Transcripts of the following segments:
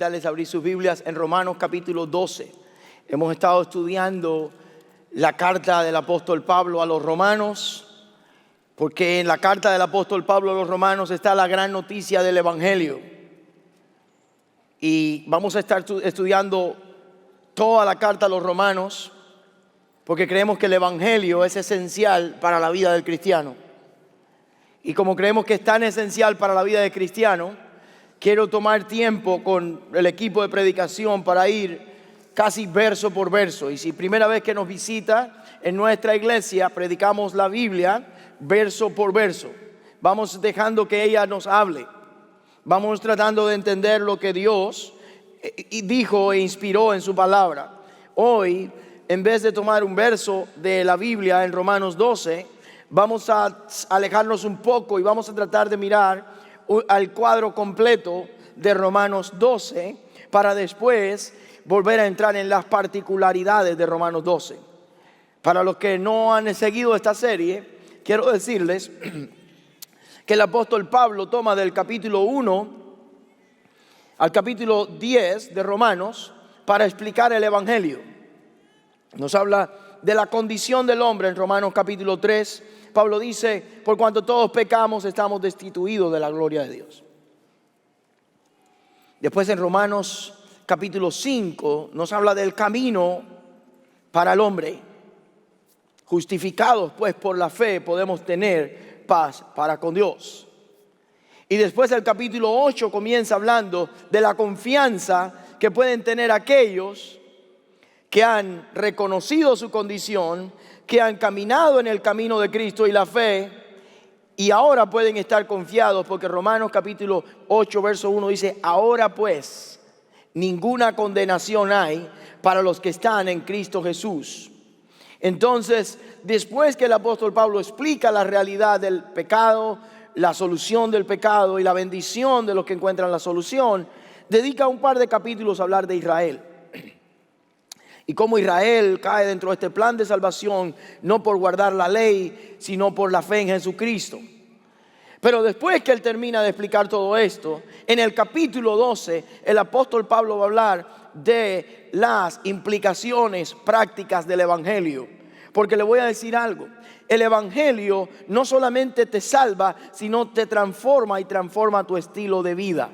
invitarles a abrir sus Biblias en Romanos capítulo 12. Hemos estado estudiando la carta del apóstol Pablo a los romanos, porque en la carta del apóstol Pablo a los romanos está la gran noticia del evangelio. Y vamos a estar estudiando toda la carta a los romanos, porque creemos que el evangelio es esencial para la vida del cristiano. Y como creemos que es tan esencial para la vida del cristiano, quiero tomar tiempo con el equipo de predicación para ir casi verso por verso. Y si primera vez que nos visita en nuestra iglesia, predicamos la Biblia verso por verso. Vamos dejando que ella nos hable. Vamos tratando de entender lo que Dios dijo e inspiró en su palabra. Hoy, en vez de tomar un verso de la Biblia en Romanos 12, vamos a alejarnos un poco y vamos a tratar de mirar al cuadro completo de Romanos 12 para después volver a entrar en las particularidades de Romanos 12. Para los que no han seguido esta serie, quiero decirles que el apóstol Pablo toma del capítulo 1 al capítulo 10 de Romanos para explicar el evangelio. Nos habla de la condición del hombre en Romanos capítulo 3. Pablo dice, por cuanto todos pecamos, estamos destituidos de la gloria de Dios. Después en Romanos capítulo 5 nos habla del camino para el hombre. Justificados pues por la fe podemos tener paz para con Dios. Y después el capítulo 8 comienza hablando de la confianza que pueden tener aquellos que han reconocido su condición, que han caminado en el camino de Cristo y la fe, y ahora pueden estar confiados, porque Romanos capítulo 8 verso 1 dice, ahora pues ninguna condenación hay para los que están en Cristo Jesús. Entonces, después que el apóstol Pablo explica la realidad del pecado, la solución del pecado y la bendición de los que encuentran la solución, dedica un par de capítulos a hablar de Israel. Y cómo Israel cae dentro de este plan de salvación, no por guardar la ley, sino por la fe en Jesucristo. Pero después que él termina de explicar todo esto, en el capítulo 12, el apóstol Pablo va a hablar de las implicaciones prácticas del evangelio. Porque le voy a decir algo, el evangelio no solamente te salva, sino te transforma y transforma tu estilo de vida.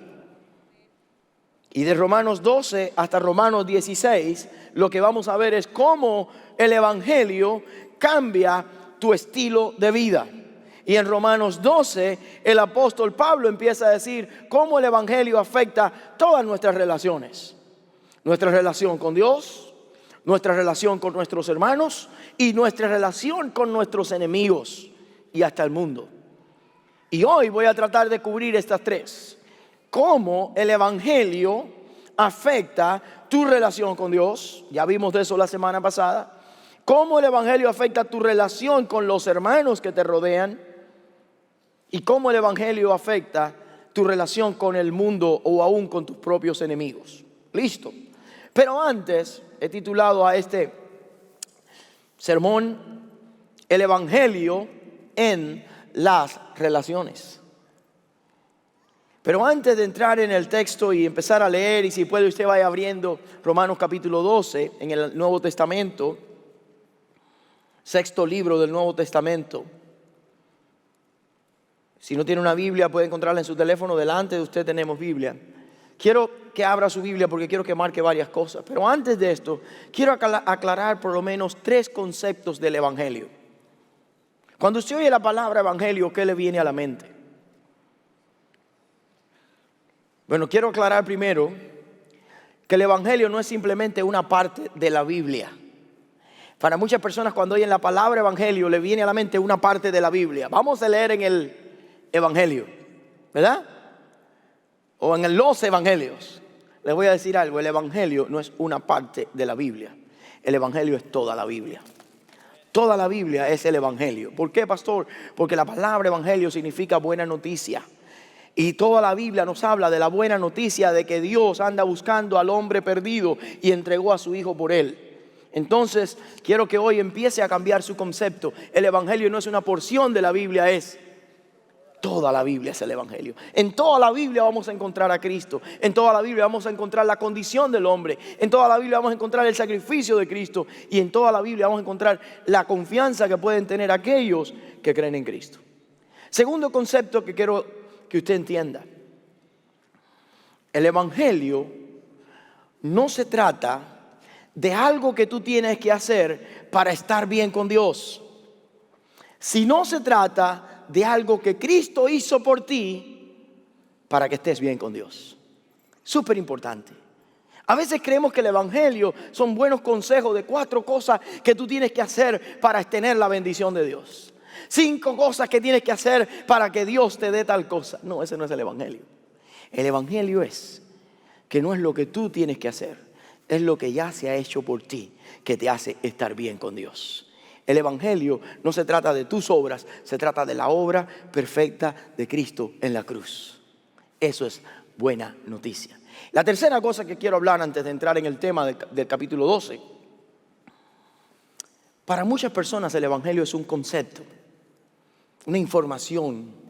Y de Romanos 12 hasta Romanos 16, lo que vamos a ver es cómo el evangelio cambia tu estilo de vida. Y en Romanos 12, el apóstol Pablo empieza a decir cómo el evangelio afecta todas nuestras relaciones. Nuestra relación con Dios, nuestra relación con nuestros hermanos y nuestra relación con nuestros enemigos y hasta el mundo. Y hoy voy a tratar de cubrir estas tres. Cómo el evangelio afecta tu relación con Dios. Ya vimos de eso la semana pasada. Cómo el evangelio afecta tu relación con los hermanos que te rodean. Y cómo el evangelio afecta tu relación con el mundo o aún con tus propios enemigos. Listo. Pero antes he titulado a este sermón el evangelio en las relaciones. Pero antes de entrar en el texto y empezar a leer, y si puede usted vaya abriendo Romanos capítulo 12 en el Nuevo Testamento, sexto libro del Nuevo Testamento. Si no tiene una Biblia puede encontrarla en su teléfono, delante de usted tenemos Biblia. Quiero que abra su Biblia porque quiero que marque varias cosas. Pero antes de esto, quiero aclarar por lo menos tres conceptos del evangelio. Cuando usted oye la palabra evangelio, ¿qué le viene a la mente? Bueno, quiero aclarar primero que el evangelio no es simplemente una parte de la Biblia. Para muchas personas cuando oyen la palabra evangelio le viene a la mente una parte de la Biblia. Vamos a leer en el evangelio, ¿verdad? O en los evangelios. Les voy a decir algo, el evangelio no es una parte de la Biblia. El evangelio es toda la Biblia. Toda la Biblia es el evangelio. ¿Por qué, pastor? Porque la palabra evangelio significa buena noticia. Y toda la Biblia nos habla de la buena noticia de que Dios anda buscando al hombre perdido y entregó a su Hijo por él. Entonces, quiero que hoy empiece a cambiar su concepto. El evangelio no es una porción de la Biblia, es Toda la Biblia es el Evangelio. En toda la Biblia vamos a encontrar a Cristo. En toda la Biblia vamos a encontrar la condición del hombre. En toda la Biblia vamos a encontrar el sacrificio de Cristo. Y en toda la Biblia vamos a encontrar la confianza que pueden tener aquellos que creen en Cristo. Segundo concepto que quiero que usted entienda. El Evangelio no se trata de algo que tú tienes que hacer para estar bien con Dios, sino se trata de algo que Cristo hizo por ti para que estés bien con Dios. Súper importante. A veces creemos que el Evangelio son buenos consejos de 4 cosas que tú tienes que hacer para tener la bendición de Dios. 5 cosas que tienes que hacer para que Dios te dé tal cosa. No, ese no es el Evangelio. El Evangelio es que no es lo que tú tienes que hacer, es lo que ya se ha hecho por ti que te hace estar bien con Dios. El Evangelio no se trata de tus obras, se trata de la obra perfecta de Cristo en la cruz. Eso es buena noticia. La tercera cosa que quiero hablar antes de entrar en el tema del capítulo 12. Para muchas personas el Evangelio es un concepto, una información,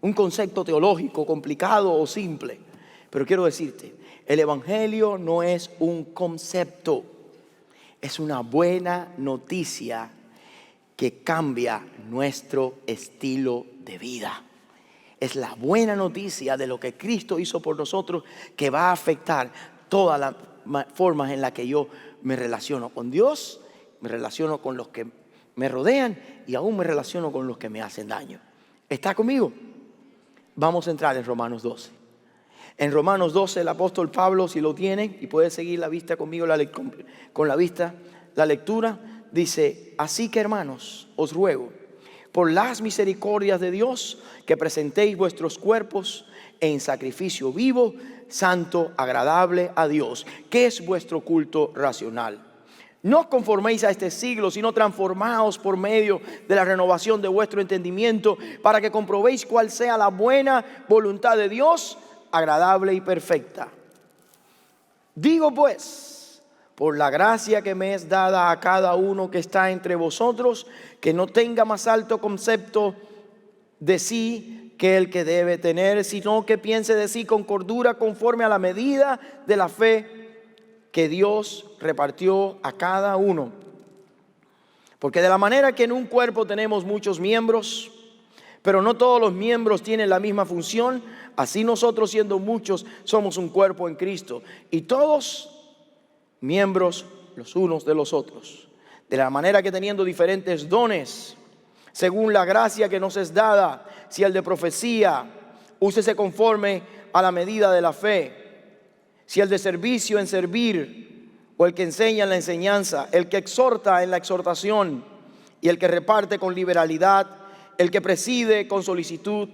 un concepto teológico complicado o simple. Pero quiero decirte, el Evangelio no es un concepto, es una buena noticia que cambia nuestro estilo de vida. Es la buena noticia de lo que Cristo hizo por nosotros que va a afectar todas las formas en las que yo me relaciono con Dios, me relaciono con los que me rodean y aún me relaciono con los que me hacen daño. ¿Está conmigo? Vamos a entrar en Romanos 12. En Romanos 12 el apóstol Pablo, si lo tienen y puede seguir la vista conmigo, con la vista, la lectura, dice: así que, hermanos, os ruego por las misericordias de Dios que presentéis vuestros cuerpos en sacrificio vivo, santo, agradable a Dios, que es vuestro culto racional. No os conforméis a este siglo, sino transformaos por medio de la renovación de vuestro entendimiento, para que comprobéis cuál sea la buena voluntad de Dios, agradable y perfecta. Digo pues, por la gracia que me es dada a cada uno que está entre vosotros, que no tenga más alto concepto de sí que el que debe tener, sino que piense de sí con cordura, conforme a la medida de la fe que Dios repartió a cada uno. Porque de la manera que en un cuerpo tenemos muchos miembros, pero no todos los miembros tienen la misma función, así nosotros, siendo muchos, somos un cuerpo en Cristo, y todos miembros los unos de los otros. De la manera que, teniendo diferentes dones, según la gracia que nos es dada, si el de profecía, úsese conforme a la medida de la fe; si el de servicio, en servir; o el que enseña, en la enseñanza; el que exhorta, en la exhortación; y el que reparte, con liberalidad; el que preside, con solicitud;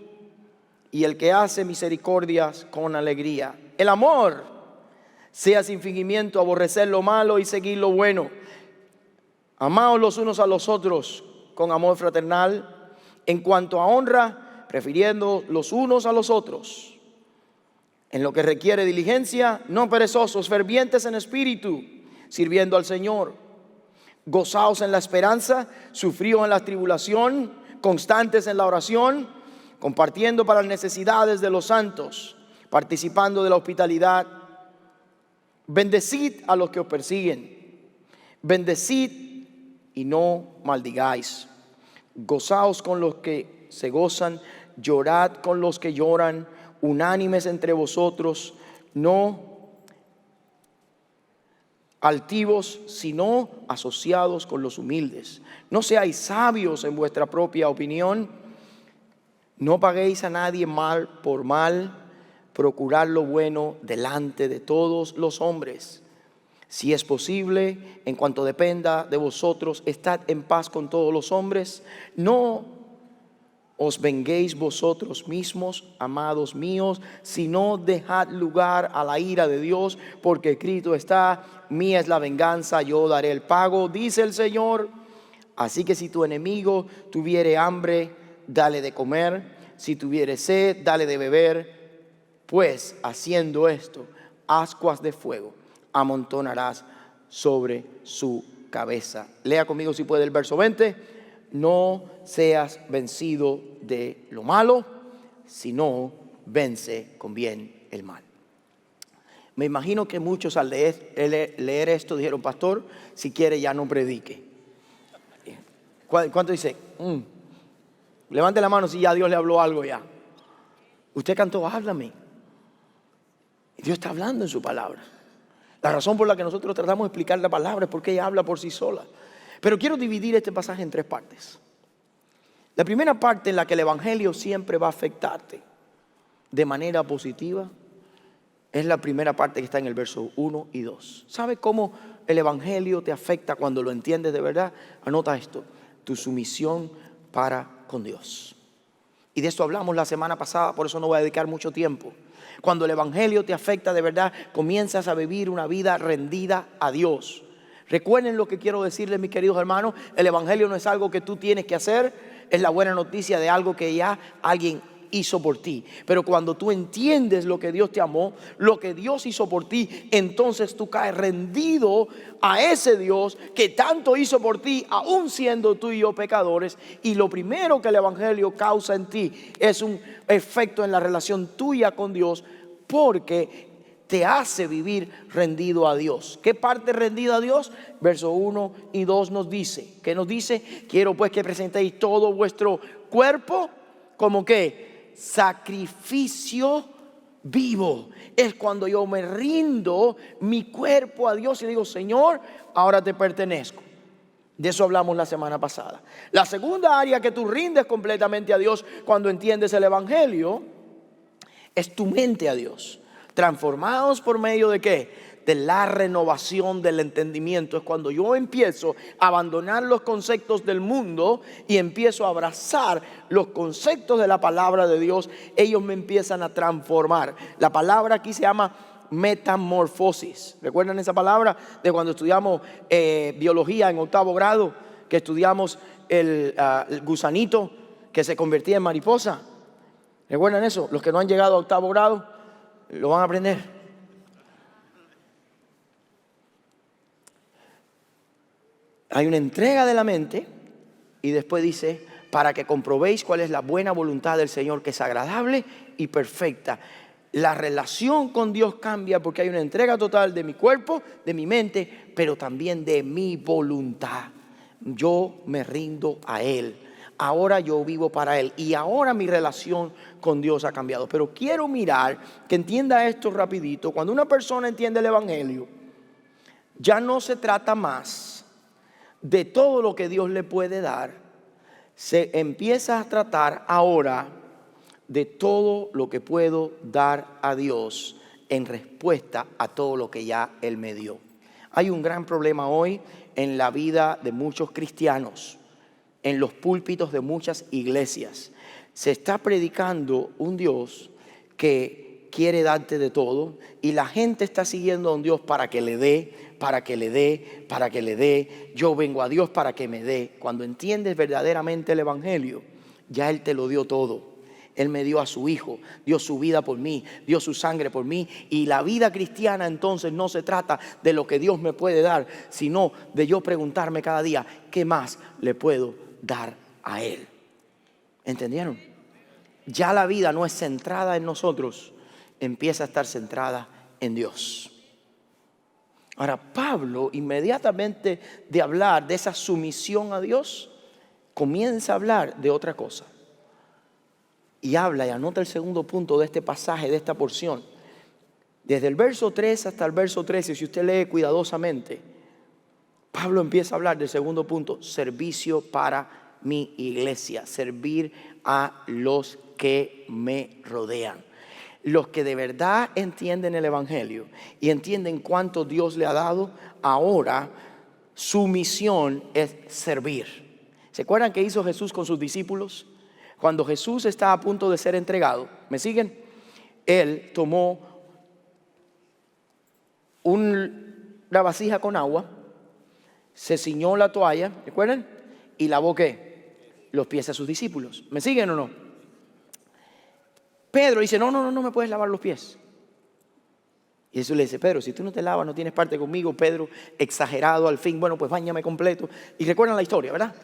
y el que hace misericordias, con alegría. El amor sea sin fingimiento, aborrecer lo malo y seguir lo bueno. Amaos los unos a los otros con amor fraternal. En cuanto a honra, prefiriendo los unos a los otros. En lo que requiere diligencia, no perezosos, fervientes en espíritu, sirviendo al Señor. Gozaos en la esperanza, sufridos en la tribulación, constantes en la oración, compartiendo para las necesidades de los santos, participando de la hospitalidad. Bendecid a los que os persiguen, bendecid y no maldigáis. Gozaos con los que se gozan, llorad con los que lloran, unánimes entre vosotros, no altivos, sino asociados con los humildes. No seáis sabios en vuestra propia opinión, no paguéis a nadie mal por mal, procurad lo bueno delante de todos los hombres. Si es posible, en cuanto dependa de vosotros, estad en paz con todos los hombres. No os venguéis vosotros mismos, amados míos, sino dejad lugar a la ira de Dios, porque escrito está: mía es la venganza, yo daré el pago, dice el Señor. Así que si tu enemigo tuviere hambre, dale de comer; si tuviere sed, dale de beber. Pues haciendo esto, ascuas de fuego amontonarás sobre su cabeza. Lea conmigo, si puede, el verso 20. No seas vencido de lo malo, sino vence con bien el mal. Me imagino que muchos al leer esto dijeron, pastor, si quiere ya no predique. ¿Cuánto dice? Levante la mano si ya Dios le habló algo ya. Usted cantó, háblame. Y Dios está hablando en su palabra. La razón por la que nosotros tratamos de explicar la palabra es porque ella habla por sí sola. Pero quiero dividir este pasaje en 3 partes. La primera parte en la que el evangelio siempre va a afectarte de manera positiva es la primera parte que está en el verso 1 y 2. ¿Sabe cómo el evangelio te afecta cuando lo entiendes de verdad? Anota esto: tu sumisión para con Dios. Y de esto hablamos la semana pasada, por eso no voy a dedicar mucho tiempo. Cuando el evangelio te afecta de verdad, comienzas a vivir una vida rendida a Dios. Recuerden lo que quiero decirles, mis queridos hermanos: el evangelio no es algo que tú tienes que hacer, es la buena noticia de algo que ya alguien hizo por ti. Pero cuando tú entiendes lo que Dios te amó, lo que Dios hizo por ti, entonces tú caes rendido a ese Dios que tanto hizo por ti, aún siendo tú y yo pecadores. Y lo primero que el evangelio causa en ti es un efecto en la relación tuya con Dios, porque te hace vivir rendido a Dios. ¿Qué parte rendido a Dios? Verso 1 y 2 nos dice. ¿Qué nos dice? Quiero pues que presentéis todo vuestro cuerpo como que sacrificio vivo. Es cuando yo me rindo mi cuerpo a Dios y digo, Señor, ahora te pertenezco. De eso hablamos la semana pasada. La segunda área que tú rindes completamente a Dios cuando entiendes el evangelio es tu mente a Dios. Transformados por medio de ¿qué? De la renovación del entendimiento. Es cuando yo empiezo a abandonar los conceptos del mundo y empiezo a abrazar los conceptos de la palabra de Dios. Ellos me empiezan a transformar. La palabra aquí se llama metamorfosis. ¿Recuerdan esa palabra de cuando estudiamos biología en 8º grado? Que estudiamos el gusanito que se convertía en mariposa. ¿Recuerdan eso? Los que no han llegado a 8º grado lo van a aprender. Hay una entrega de la mente y después dice, para que comprobéis cuál es la buena voluntad del Señor, que es agradable y perfecta. La relación con Dios cambia porque hay una entrega total de mi cuerpo, de mi mente, pero también de mi voluntad. Yo me rindo a Él. Ahora yo vivo para Él y ahora mi relación con Dios ha cambiado. Pero quiero mirar, que entienda esto rapidito. Cuando una persona entiende el evangelio, ya no se trata más de todo lo que Dios le puede dar. Se empieza a tratar ahora de todo lo que puedo dar a Dios en respuesta a todo lo que ya Él me dio. Hay un gran problema hoy en la vida de muchos cristianos, en los púlpitos de muchas iglesias. Se está predicando un Dios que quiere darte de todo y la gente está siguiendo a un Dios para que le dé, para que le dé, para que le dé. Yo vengo a Dios para que me dé. Cuando entiendes verdaderamente el evangelio, ya Él te lo dio todo. Él me dio a su Hijo, dio su vida por mí, dio su sangre por mí. Y la vida cristiana entonces no se trata de lo que Dios me puede dar, sino de yo preguntarme cada día, ¿qué más le puedo dar a Él? ¿Entendieron? Ya la vida no es centrada en nosotros, empieza a estar centrada en Dios. Ahora Pablo, inmediatamente de hablar de esa sumisión a Dios, comienza a hablar de otra cosa. Y habla y anota el segundo punto de este pasaje, de esta porción. Desde el verso 3 hasta el verso 13, si usted lee cuidadosamente, Pablo empieza a hablar del segundo punto: servicio para mi iglesia, servir a los que me rodean. Los que de verdad entienden el evangelio y entienden cuánto Dios le ha dado, ahora su misión es servir. ¿Se acuerdan qué hizo Jesús con sus discípulos? Cuando Jesús está a punto de ser entregado, ¿me siguen? Él tomó una vasija con agua, se ciñó la toalla, ¿recuerdan? Y lavó ¿qué? Los pies a sus discípulos. ¿Me siguen o no? Pedro dice, no me puedes lavar los pies. Y Jesús le dice, Pedro, si tú no te lavas, no tienes parte conmigo. Pedro, exagerado al fin, bueno, pues báñame completo. Y recuerdan la historia, ¿verdad?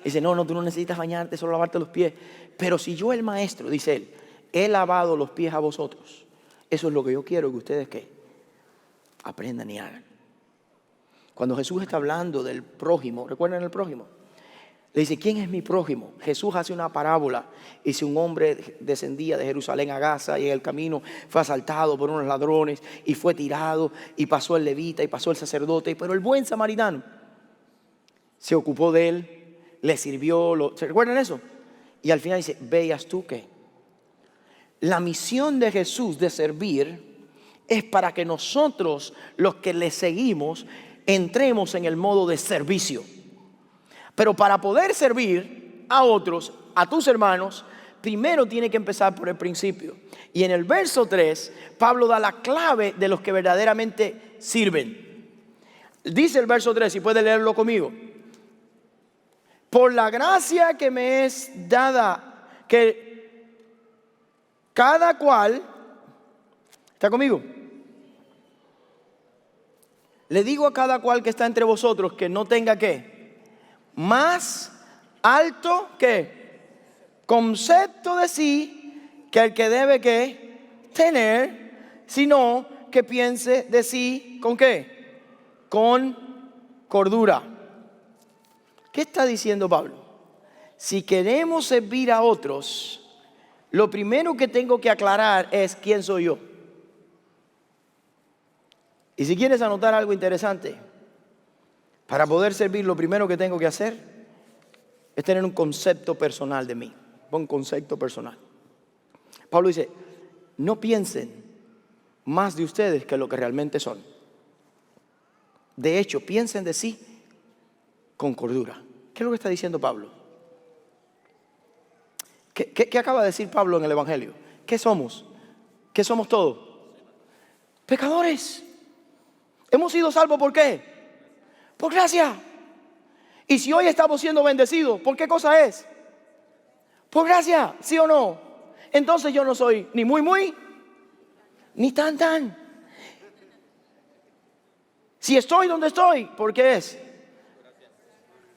Dice, no, tú no necesitas bañarte, solo lavarte los pies. Pero si yo, el maestro, dice él, he lavado los pies a vosotros. Eso es lo que yo quiero que ustedes aprendan y hagan. Cuando Jesús está hablando del prójimo, ¿recuerdan el prójimo? Le dice, ¿quién es mi prójimo? Jesús hace una parábola. Dice, un hombre descendía de Jerusalén a Gaza y en el camino fue asaltado por unos ladrones y fue tirado, y pasó el levita y pasó el sacerdote, pero el buen samaritano se ocupó de él, le sirvió. ¿Se recuerdan eso? Y al final dice, ¿veías tú qué? La misión de Jesús de servir es para que nosotros, los que le seguimos, entremos en el modo de servicio. Pero para poder servir a otros, a tus hermanos, primero tiene que empezar por el principio. Y en el verso 3, Pablo da la clave de los que verdaderamente sirven. Dice el verso 3, si puede leerlo conmigo. Por la gracia que me es dada, que cada cual, ¿está conmigo? Le digo a cada cual que está entre vosotros que no tenga más alto concepto de sí que el que debe tener, sino que piense de sí ¿con qué? Con cordura. ¿Qué está diciendo Pablo? Si queremos servir a otros, lo primero que tengo que aclarar es quién soy yo. Y si quieres anotar algo interesante, para poder servir, lo primero que tengo que hacer es tener un concepto personal de mí. Un concepto personal. Pablo dice, no piensen más de ustedes que lo que realmente son. De hecho, piensen de sí con cordura. ¿Qué es lo que está diciendo Pablo? ¿Qué acaba de decir Pablo en el Evangelio? ¿Qué somos? ¿Qué somos todos? Pecadores. Hemos sido salvos, ¿por qué? Por gracia. Y si hoy estamos siendo bendecidos, ¿por qué cosa es? Por gracia, ¿sí o no? Entonces yo no soy ni muy, ni tan. Si estoy donde estoy, ¿por qué es?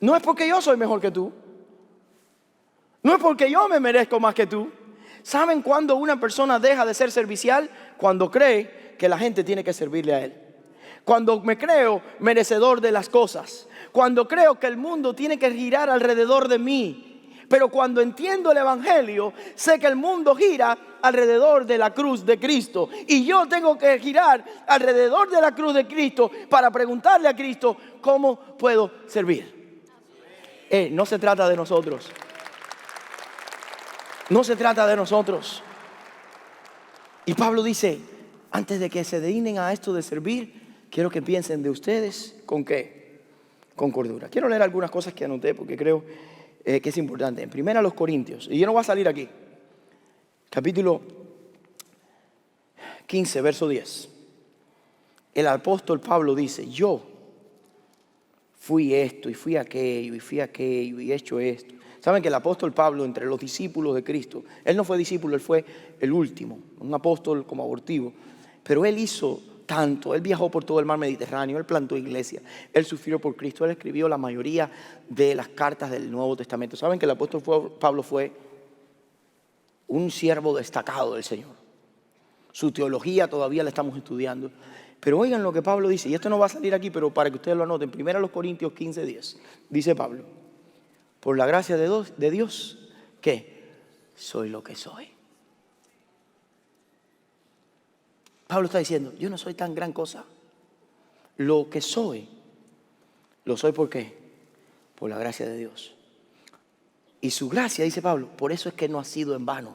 No es porque yo soy mejor que tú. No es porque yo me merezco más que tú. ¿Saben cuándo una persona deja de ser servicial? Cuando cree que la gente tiene que servirle a él. Cuando me creo merecedor de las cosas. Cuando creo que el mundo tiene que girar alrededor de mí. Pero cuando entiendo el Evangelio, sé que el mundo gira alrededor de la cruz de Cristo. Y yo tengo que girar alrededor de la cruz de Cristo para preguntarle a Cristo, ¿cómo puedo servir? No se trata de nosotros. No se trata de nosotros. Y Pablo dice, antes de que se dignen a esto de servir, quiero que piensen de ustedes ¿con qué? Con cordura. Quiero leer algunas cosas que anoté porque creo que es importante. En 1 Corintios, y yo no voy a salir aquí, capítulo 15, verso 10. El apóstol Pablo dice, yo fui esto y fui aquello y fui aquello y he hecho esto. Saben que el apóstol Pablo, entre los discípulos de Cristo, él no fue discípulo, él fue el último, un apóstol como abortivo, pero él hizo tanto. Él viajó por todo el mar Mediterráneo, él plantó iglesia, él sufrió por Cristo, él escribió la mayoría de las cartas del Nuevo Testamento. Saben que el apóstol Pablo fue un siervo destacado del Señor. Su teología todavía la estamos estudiando. Pero oigan lo que Pablo dice, y esto no va a salir aquí, pero para que ustedes lo anoten. 1 Corintios 15:10, dice Pablo, por la gracia de Dios, ¿qué? Soy lo que soy. Pablo está diciendo, yo no soy tan gran cosa. Lo que soy, lo soy ¿por qué? Por la gracia de Dios. Y su gracia, dice Pablo, por eso es que no ha sido en vano.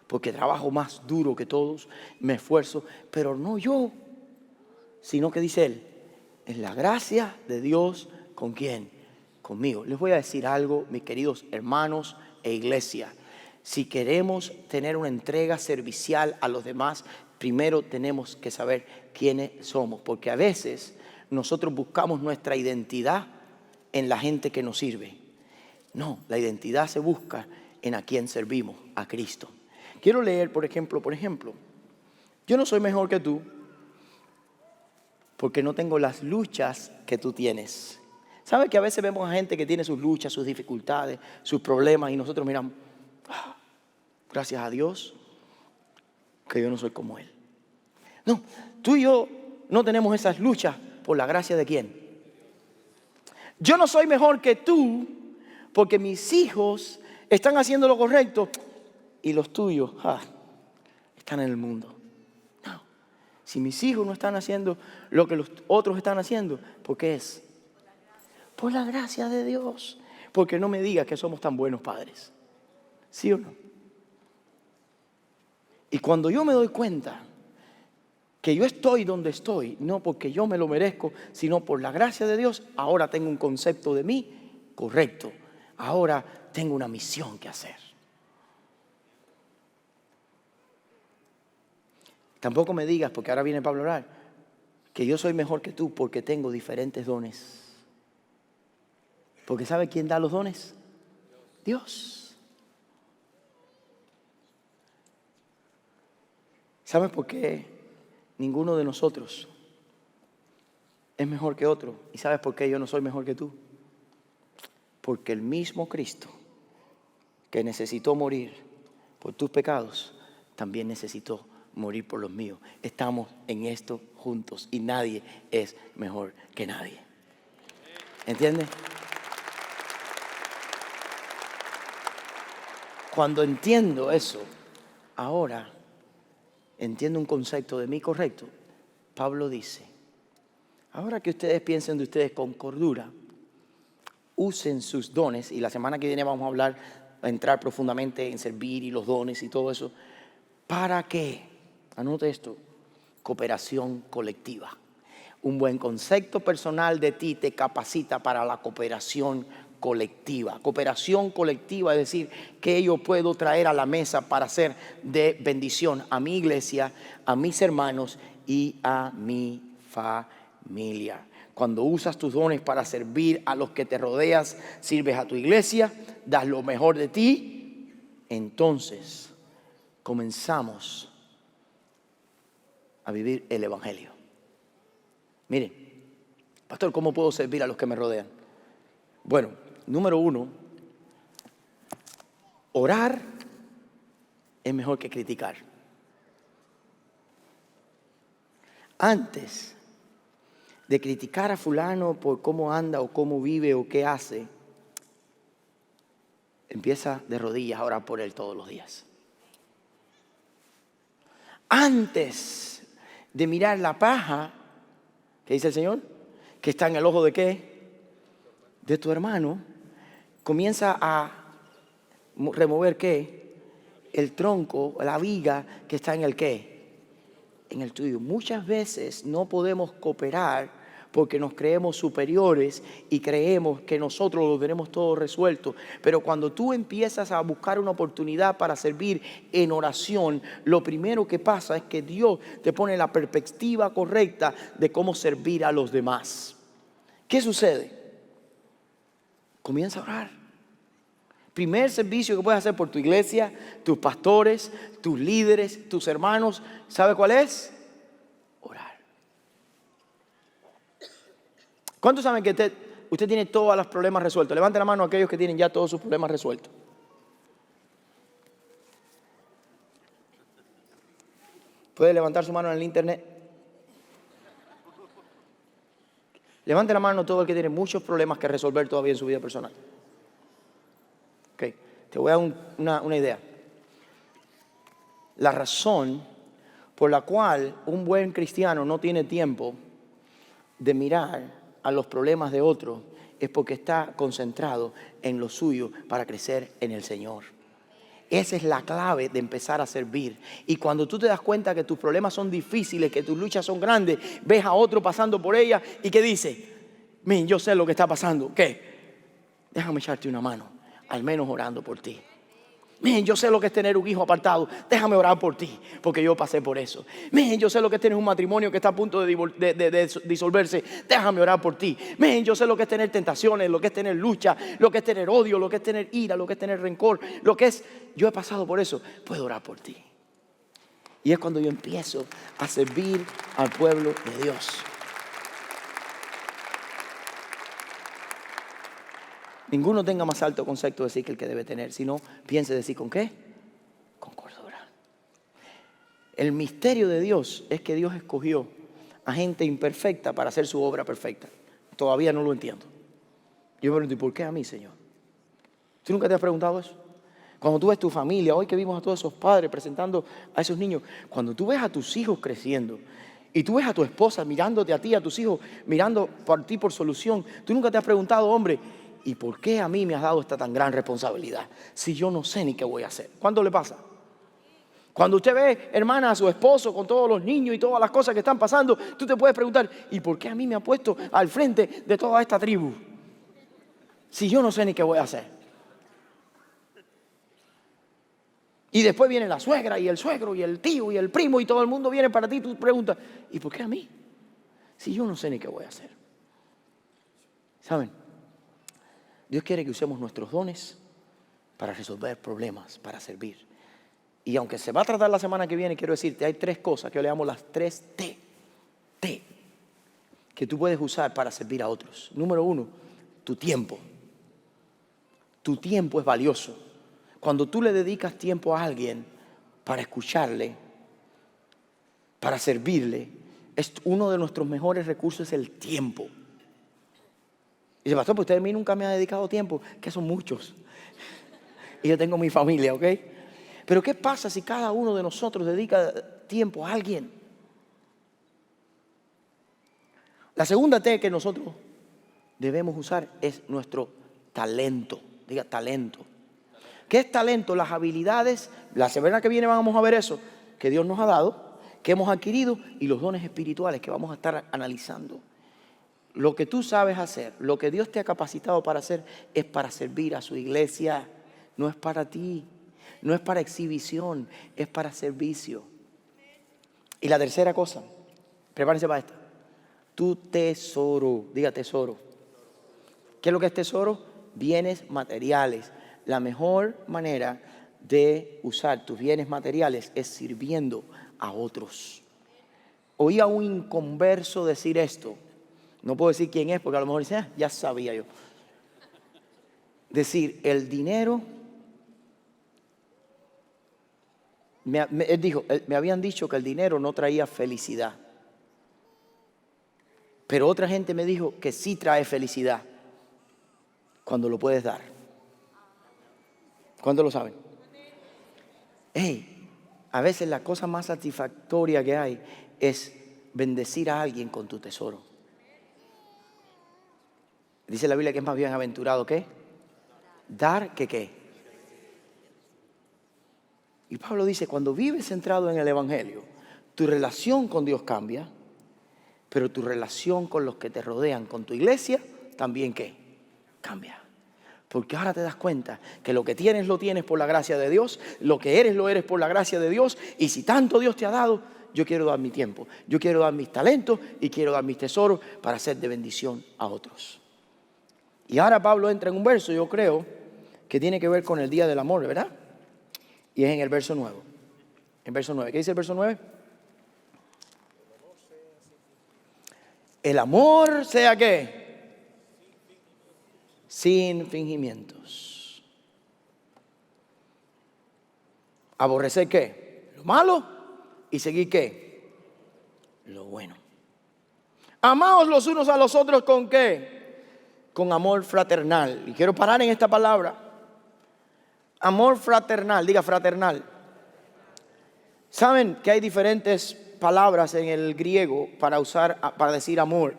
Porque trabajo más duro que todos, me esfuerzo, pero no yo, sino que dice él, es la gracia de Dios ¿con quién? Conmigo. Les voy a decir algo, mis queridos hermanos e iglesia. Si queremos tener una entrega servicial a los demás, primero tenemos que saber quiénes somos, porque a veces nosotros buscamos nuestra identidad en la gente que nos sirve. No, la identidad se busca en a quien servimos, a Cristo. Quiero leer, por ejemplo, yo no soy mejor que tú porque no tengo las luchas que tú tienes. ¿Sabes que a veces vemos a gente que tiene sus luchas, sus dificultades, sus problemas y nosotros miramos, gracias a Dios, que yo no soy como Él. No, tú y yo no tenemos esas luchas por la gracia de ¿quién? Yo no soy mejor que tú porque mis hijos están haciendo lo correcto y los tuyos están en el mundo. No, si mis hijos no están haciendo lo que los otros están haciendo, ¿por qué es? Por la gracia de Dios. Porque no me digas que somos tan buenos padres. ¿Sí o no? Y cuando yo me doy cuenta que yo estoy donde estoy, no porque yo me lo merezco, sino por la gracia de Dios, ahora tengo un concepto de mí correcto. Ahora tengo una misión que hacer. Tampoco me digas, porque ahora viene Pablo a hablar, que yo soy mejor que tú porque tengo diferentes dones. Porque ¿sabe quién da los dones? Dios. ¿Sabes por qué ninguno de nosotros es mejor que otro? ¿Y sabes por qué yo no soy mejor que tú? Porque el mismo Cristo que necesitó morir por tus pecados, también necesitó morir por los míos. Estamos en esto juntos y nadie es mejor que nadie. ¿Entiendes? Cuando entiendo eso, ahora entiendo un concepto de mí correcto. Pablo dice, ahora que ustedes piensen de ustedes con cordura, usen sus dones, y la semana que viene vamos a hablar, a entrar profundamente en servir y los dones y todo eso. ¿Para qué? Anote esto, cooperación colectiva. Un buen concepto personal de ti te capacita para la cooperación colectiva. Cooperación colectiva, es decir, que yo puedo traer a la mesa para ser de bendición a mi iglesia, a mis hermanos y a mi familia. Cuando usas tus dones para servir a los que te rodeas, sirves a tu iglesia, das lo mejor de ti, entonces comenzamos a vivir el evangelio. Miren, pastor, ¿cómo puedo servir a los que me rodean? Bueno, número 1, orar es mejor que criticar. Antes de criticar a fulano por cómo anda o cómo vive o qué hace, empieza de rodillas a orar por él todos los días. Antes de mirar la paja, ¿qué dice el Señor? Que está en el ojo de ¿qué? De tu hermano. Comienza a remover ¿qué? El tronco, la viga que está en el ¿qué? En el tuyo. Muchas veces no podemos cooperar porque nos creemos superiores y creemos que nosotros lo tenemos todo resuelto. Pero cuando tú empiezas a buscar una oportunidad para servir en oración, lo primero que pasa es que Dios te pone la perspectiva correcta de cómo servir a los demás. ¿Qué sucede? Comienza a orar. Primer servicio que puedes hacer por tu iglesia, tus pastores, tus líderes, tus hermanos, ¿sabe cuál es? Orar. ¿Cuántos saben que usted tiene todos los problemas resueltos? Levante la mano a aquellos que tienen ya todos sus problemas resueltos. ¿Puede levantar su mano en el internet? Levante la mano todo el que tiene muchos problemas que resolver todavía en su vida personal. Ok, te voy a dar una idea. La razón por la cual un buen cristiano no tiene tiempo de mirar a los problemas de otros es porque está concentrado en lo suyo para crecer en el Señor. Esa es la clave de empezar a servir. Y cuando tú te das cuenta que tus problemas son difíciles, que tus luchas son grandes, ves a otro pasando por ellas y que dice, men, yo sé lo que está pasando. ¿Qué? Déjame echarte una mano, al menos orando por ti. Men, yo sé lo que es tener un hijo apartado. Déjame orar por ti, porque yo pasé por eso. Men, yo sé lo que es tener un matrimonio que está a punto de disolverse. Déjame orar por ti. Men, yo sé lo que es tener tentaciones, lo que es tener lucha, lo que es tener odio, lo que es tener ira, lo que es tener rencor, lo que es, yo he pasado por eso. Puedo orar por ti. Y es cuando yo empiezo a servir al pueblo de Dios. Ninguno tenga más alto concepto de sí que el que debe tener, sino piense de sí con ¿qué? Con cordura. El misterio de Dios es que Dios escogió a gente imperfecta para hacer su obra perfecta. Todavía no lo entiendo. Yo me pregunto, ¿y por qué a mí, Señor? ¿Tú nunca te has preguntado eso? Cuando tú ves tu familia, hoy que vimos a todos esos padres presentando a esos niños, cuando tú ves a tus hijos creciendo y tú ves a tu esposa mirándote a ti, a tus hijos mirando por ti por solución, tú nunca te has preguntado, hombre, ¿y por qué a mí me has dado esta tan gran responsabilidad si yo no sé ni qué voy a hacer? ¿Cuándo le pasa? Cuando usted ve, hermana, a su esposo con todos los niños y todas las cosas que están pasando, tú te puedes preguntar, ¿y por qué a mí me ha puesto al frente de toda esta tribu? Si yo no sé ni qué voy a hacer. Y después viene la suegra y el suegro y el tío y el primo y todo el mundo viene para ti y tú preguntas, ¿y por qué a mí? Si yo no sé ni qué voy a hacer. ¿Saben? Dios quiere que usemos nuestros dones para resolver problemas, para servir. Y aunque se va a tratar la semana que viene, quiero decirte, hay 3 cosas que yo le llamo las 3 T. T. Que tú puedes usar para servir a otros. Número 1, tu tiempo. Tu tiempo es valioso. Cuando tú le dedicas tiempo a alguien para escucharle, para servirle, es uno de nuestros mejores recursos, es el tiempo. Y dice, pastor, pues usted a mí nunca me ha dedicado tiempo, que son muchos. Y yo tengo mi familia, ¿ok? Pero ¿qué pasa si cada uno de nosotros dedica tiempo a alguien? La segunda T que nosotros debemos usar es nuestro talento. Diga talento. ¿Qué es talento? Las habilidades, la semana que viene vamos a ver eso, que Dios nos ha dado, que hemos adquirido, y los dones espirituales que vamos a estar analizando. Lo que tú sabes hacer, lo que Dios te ha capacitado para hacer, es para servir a su iglesia, no es para ti, no es para exhibición, es para servicio. Y la tercera cosa, prepárense para esta, tu tesoro, diga tesoro. ¿Qué es lo que es tesoro? Bienes materiales. La mejor manera de usar tus bienes materiales es sirviendo a otros. Oí a un inconverso decir esto. No puedo decir quién es porque a lo mejor dice, ya sabía yo. Decir, el dinero, él dijo, me habían dicho que el dinero no traía felicidad. Pero otra gente me dijo que sí trae felicidad cuando lo puedes dar. ¿Cuántos lo saben? Hey, a veces la cosa más satisfactoria que hay es bendecir a alguien con tu tesoro. Dice la Biblia que es más bienaventurado ¿qué? Dar que qué. Y Pablo dice, cuando vives centrado en el Evangelio, tu relación con Dios cambia, pero tu relación con los que te rodean, con tu iglesia, también ¿qué? Cambia. Porque ahora te das cuenta que lo que tienes lo tienes por la gracia de Dios, lo que eres lo eres por la gracia de Dios, y si tanto Dios te ha dado, yo quiero dar mi tiempo, yo quiero dar mis talentos y quiero dar mis tesoros para ser de bendición a otros. Y ahora Pablo entra en un verso, yo creo, que tiene que ver con el día del amor, ¿verdad? Y es en el verso 9. En verso 9, ¿qué dice el verso 9? El amor sea ¿qué? Sin fingimientos. Aborrecer ¿qué? Lo malo y seguir ¿qué? Lo bueno. Amaos los unos a los otros ¿con qué? Con amor fraternal. Y quiero parar en esta palabra. Amor fraternal, diga fraternal. ¿Saben que hay diferentes palabras en el griego para usar, para decir amor?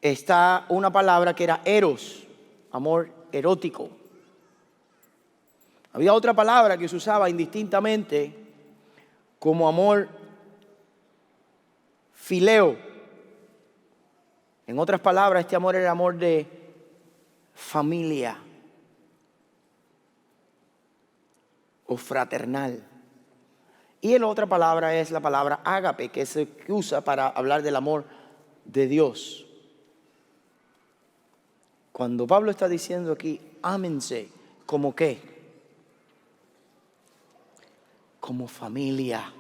Está una palabra que era eros, amor erótico. Había otra palabra que se usaba indistintamente como amor fileo. En otras palabras, este amor era amor de familia o fraternal. Y la otra palabra es la palabra ágape, que se usa para hablar del amor de Dios. Cuando Pablo está diciendo aquí, ámense, ¿como qué? Como familia.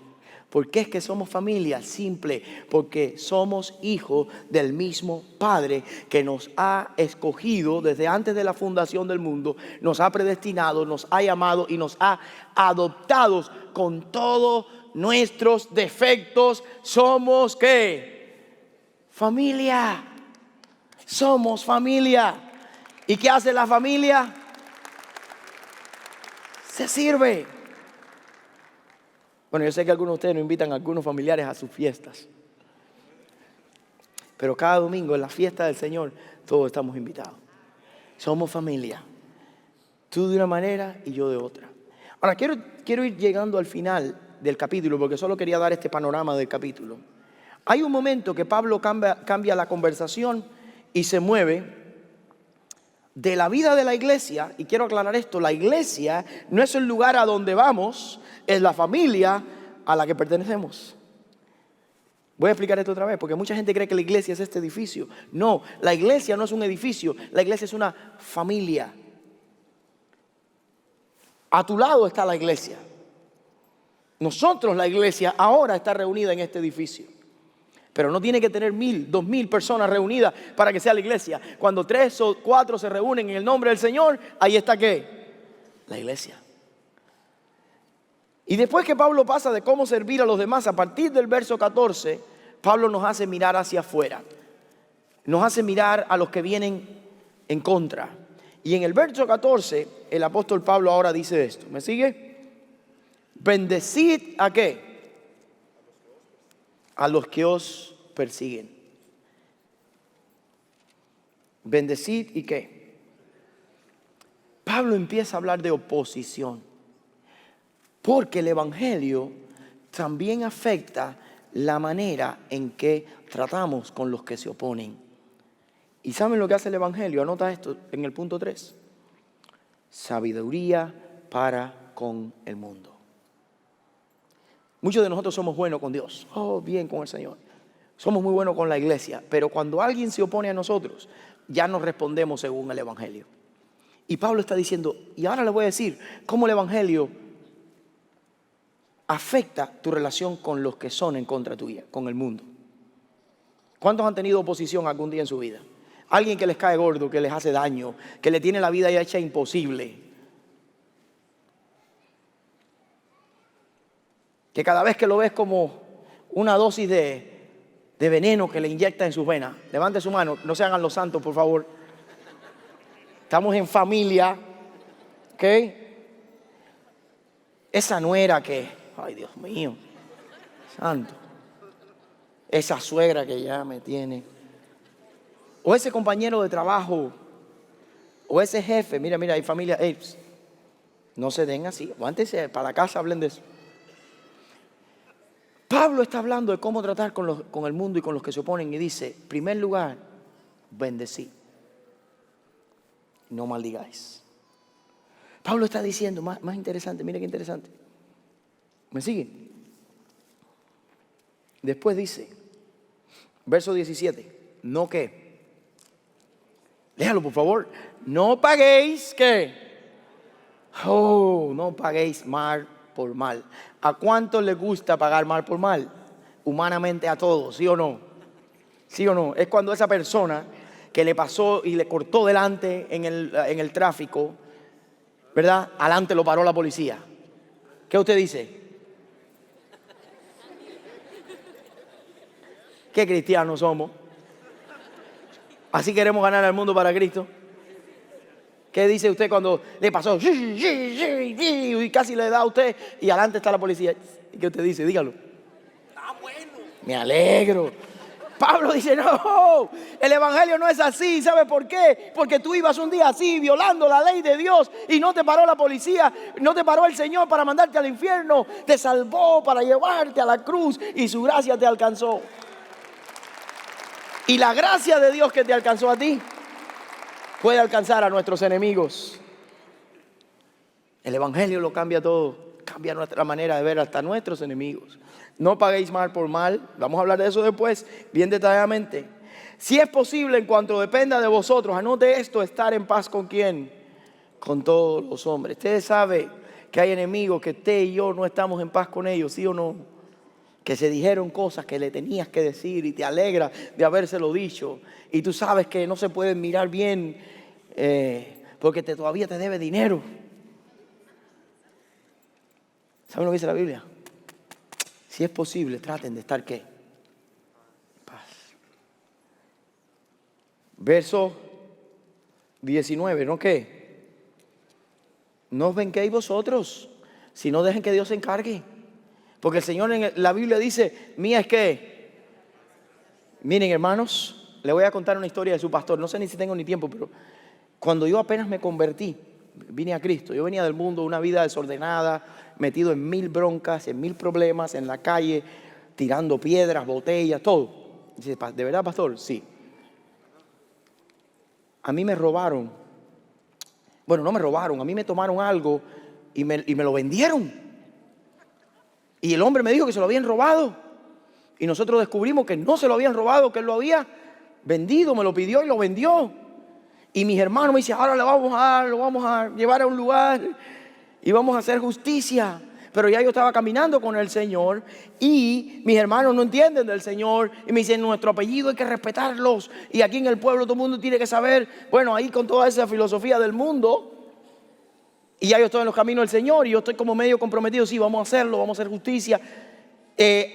¿Por qué es que somos familia? Simple, porque somos hijos del mismo Padre que nos ha escogido desde antes de la fundación del mundo, nos ha predestinado, nos ha llamado y nos ha adoptado con todos nuestros defectos. Somos ¿qué? Familia. Somos familia. ¿Y qué hace la familia? Se sirve. Bueno, yo sé que algunos de ustedes no invitan a algunos familiares a sus fiestas, pero cada domingo en la fiesta del Señor todos estamos invitados. Somos familia. Tú de una manera y yo de otra. Ahora quiero ir llegando al final del capítulo, porque solo quería dar este panorama del capítulo. Hay un momento que Pablo cambia la conversación y se mueve de la vida de la iglesia. Y quiero aclarar esto: la iglesia no es el lugar a donde vamos, es la familia a la que pertenecemos. Voy a explicar esto otra vez, porque mucha gente cree que la iglesia es este edificio. No, la iglesia no es un edificio, la iglesia es una familia. A tu lado está la iglesia. Nosotros, la iglesia, ahora está reunida en este edificio. Pero no tiene que tener 1,000, 2,000 personas reunidas para que sea la iglesia. Cuando 3 o 4 se reúnen en el nombre del Señor, ahí está ¿qué? La iglesia. Y después que Pablo pasa de cómo servir a los demás, a partir del verso 14, Pablo nos hace mirar hacia afuera. Nos hace mirar a los que vienen en contra. Y en el verso 14, el apóstol Pablo ahora dice esto. ¿Me sigue? Bendecid ¿a qué? A los que os persiguen. Bendecid ¿y qué? Pablo empieza a hablar de oposición, porque el evangelio también afecta la manera en que tratamos con los que se oponen. ¿Y saben lo que hace el evangelio? Anota esto en el punto 3. Sabiduría para con el mundo. Muchos de nosotros somos buenos con Dios. Oh, bien con el Señor. Somos muy buenos con la iglesia. Pero cuando alguien se opone a nosotros, ya nos respondemos según el evangelio. Y Pablo está diciendo, y ahora le voy a decir cómo el evangelio afecta tu relación con los que son en contra tuya, con el mundo. ¿Cuántos han tenido oposición algún día en su vida? Alguien que les cae gordo, que les hace daño, que le tiene la vida ya hecha imposible. Que cada vez que lo ves como una dosis de veneno que le inyecta en sus venas. Levante su mano, no se hagan los santos, por favor. Estamos en familia, ¿ok? Esa nuera que, ay Dios mío, santo. Esa suegra que ya me tiene. O ese compañero de trabajo. O ese jefe. Mira, hay familia. No se den así. Aguántense para la casa, hablen de eso. Pablo está hablando de cómo tratar con el mundo y con los que se oponen. Y dice, en primer lugar, bendecid. No maldigáis. Pablo está diciendo, más interesante, mira qué interesante. ¿Me sigue? Después dice, verso 17, no qué. Léalo por favor. No paguéis ¿qué? No paguéis mal por mal. ¿A cuánto le gusta pagar mal por mal? Humanamente a todos, ¿sí o no? ¿Sí o no? Es cuando esa persona que le pasó y le cortó delante en el tráfico, ¿verdad? Adelante lo paró la policía. ¿Qué usted dice? ¿Qué cristianos somos? ¿Así queremos ganar al mundo para Cristo? ¿Qué dice usted cuando le pasó? Y casi le da a usted y adelante está la policía. ¿Y qué usted dice? Dígalo. Está bueno. Me alegro. Pablo dice, no, el evangelio no es así. ¿Sabe por qué? Porque tú ibas un día así, violando la ley de Dios, y no te paró la policía, no te paró el Señor para mandarte al infierno. Te salvó para llevarte a la cruz y su gracia te alcanzó. Y la gracia de Dios que te alcanzó a ti puede alcanzar a nuestros enemigos. El evangelio lo cambia todo. Cambia nuestra manera de ver hasta nuestros enemigos. No paguéis mal por mal. Vamos a hablar de eso después, bien detalladamente. Si es posible, en cuanto dependa de vosotros, anote esto, estar en paz ¿con quién? Con todos los hombres. Ustedes saben que hay enemigos que usted y yo no estamos en paz con ellos, ¿sí o no? que se dijeron cosas que le tenías que decir y te alegra de habérselo dicho. Y tú sabes que no se pueden mirar bien porque todavía te debe dinero. ¿Saben lo que dice la Biblia? Si es posible, traten de estar ¿qué? Paz. Verso 19, ¿no qué? No os venguéis vosotros, sino dejen que Dios se encargue. Porque el Señor en la Biblia dice, mía es que. Miren, hermanos, le voy a contar una historia de su pastor. No sé ni si tengo ni tiempo, pero cuando yo apenas me convertí, vine a Cristo. Yo venía del mundo, una vida desordenada, metido en 1000 broncas, en 1000 problemas, en la calle, tirando piedras, botellas, todo. Dice, ¿de verdad, pastor? Sí. A mí me robaron. Bueno, no me robaron, a mí me tomaron algo y me lo vendieron. Y el hombre me dijo que se lo habían robado. Y nosotros descubrimos que no se lo habían robado, que él lo había vendido, me lo pidió y lo vendió. Y mis hermanos me dicen, ahora lo vamos a llevar a un lugar y vamos a hacer justicia. Pero ya yo estaba caminando con el Señor y mis hermanos no entienden del Señor y me dicen, nuestro apellido hay que respetarlos y aquí en el pueblo todo el mundo tiene que saber. Bueno, ahí con toda esa filosofía del mundo, y ya yo estoy en los caminos del Señor y yo estoy como medio comprometido, sí, vamos a hacerlo, vamos a hacer justicia.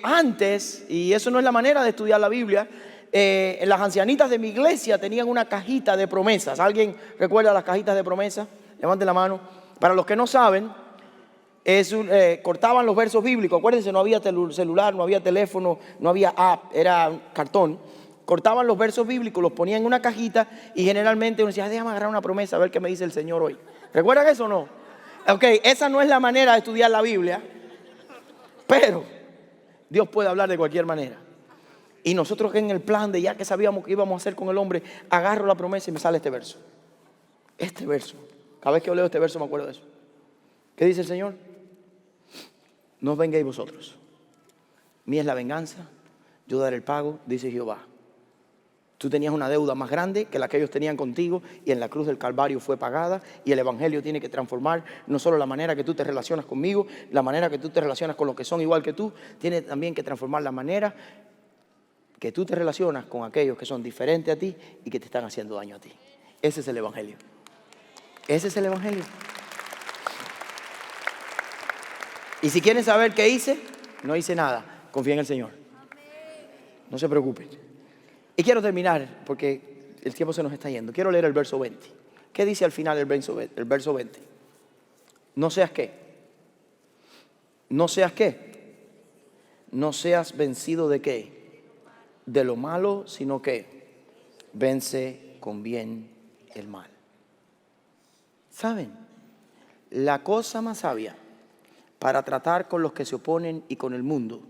Antes, y eso no es la manera de estudiar la Biblia, las ancianitas de mi iglesia tenían una cajita de promesas. ¿Alguien recuerda las cajitas de promesas? Levante la mano. Para los que no saben, cortaban los versos bíblicos. Acuérdense, no había celular, no había teléfono, no había app, era cartón. Cortaban los versos bíblicos, los ponían en una cajita y generalmente uno decía, déjame agarrar una promesa a ver qué me dice el Señor hoy. ¿Recuerdan eso o no? Ok, esa no es la manera de estudiar la Biblia, pero Dios puede hablar de cualquier manera. Y nosotros que en el plan de ya que sabíamos que íbamos a hacer con el hombre, agarro la promesa y me sale este verso. Este verso. Cada vez que yo leo este verso me acuerdo de eso. ¿Qué dice el Señor? No os vengáis vosotros. Mía es la venganza, yo daré el pago, dice Jehová. Tú tenías una deuda más grande que la que ellos tenían contigo y en la cruz del Calvario fue pagada, y el Evangelio tiene que transformar no solo la manera que tú te relacionas conmigo, la manera que tú te relacionas con los que son igual que tú, tiene también que transformar la manera que tú te relacionas con aquellos que son diferentes a ti y que te están haciendo daño a ti. Ese es el Evangelio. Ese es el Evangelio. Y si quieren saber qué hice, no hice nada. Confía en el Señor. No se preocupen. Y quiero terminar porque el tiempo se nos está yendo. Quiero leer el verso 20. ¿Qué dice al final el verso 20? No seas qué. No seas qué. No seas vencido de qué. De lo malo, sino que vence con bien el mal. ¿Saben? La cosa más sabia para tratar con los que se oponen y con el mundo,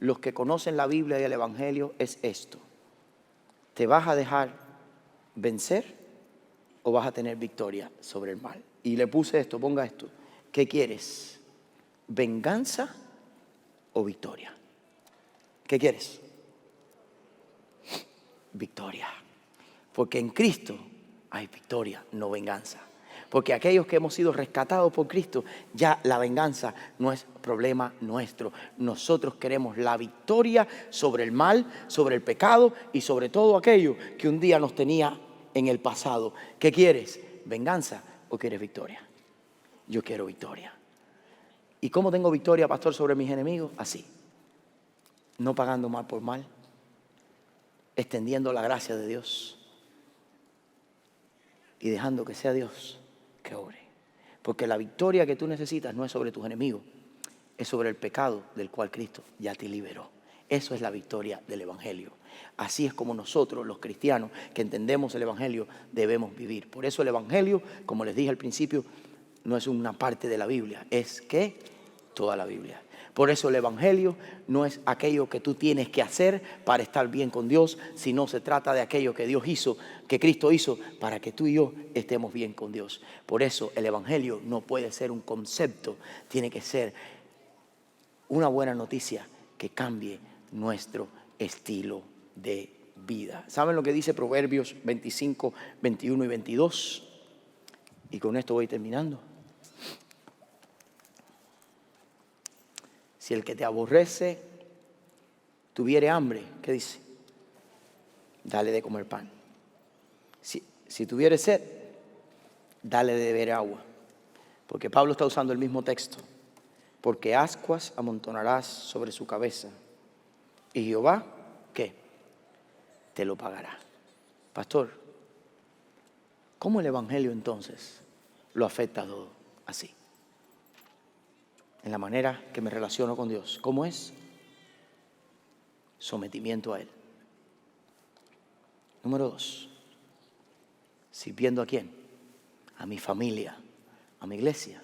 los que conocen la Biblia y el Evangelio, es esto. ¿Te vas a dejar vencer o vas a tener victoria sobre el mal? Y le puse esto, ponga esto. ¿Qué quieres? ¿Venganza o victoria? ¿Qué quieres? Victoria. Porque en Cristo hay victoria, no venganza. Porque aquellos que hemos sido rescatados por Cristo, ya la venganza no es problema nuestro. Nosotros queremos la victoria sobre el mal, sobre el pecado y sobre todo aquello que un día nos tenía en el pasado. ¿Qué quieres? ¿Venganza o quieres victoria? Yo quiero victoria. ¿Y cómo tengo victoria, pastor, sobre mis enemigos? Así. No pagando mal por mal. Extendiendo la gracia de Dios. Y dejando que sea Dios que obre. Porque la victoria que tú necesitas no es sobre tus enemigos, es sobre el pecado del cual Cristo ya te liberó. Eso es la victoria del Evangelio. Así es como nosotros, los cristianos que entendemos el Evangelio, debemos vivir. Por eso el Evangelio, como les dije al principio, no es una parte de la Biblia, es que toda la Biblia. Por eso el Evangelio no es aquello que tú tienes que hacer para estar bien con Dios, sino se trata de aquello que Dios hizo, que Cristo hizo, para que tú y yo estemos bien con Dios. Por eso el Evangelio no puede ser un concepto, tiene que ser una buena noticia que cambie nuestro estilo de vida. ¿Saben lo que dice Proverbios 25, 21 y 22? Y con esto voy terminando. Si el que te aborrece tuviere hambre, ¿qué dice? Dale de comer pan. Si tuviere sed, dale de beber agua. Porque Pablo está usando el mismo texto. Porque ascuas amontonarás sobre su cabeza. Y Jehová, ¿qué? Te lo pagará. Pastor, ¿cómo el Evangelio entonces lo afecta a todo así? En la manera que me relaciono con Dios. ¿Cómo es? Sometimiento a Él. Número 2. Sirviendo ¿a quién? A mi familia, a mi iglesia.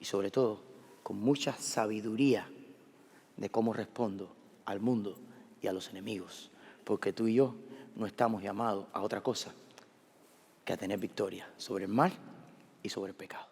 Y sobre todo, con mucha sabiduría de cómo respondo al mundo y a los enemigos. Porque tú y yo no estamos llamados a otra cosa que a tener victoria sobre el mal y sobre el pecado.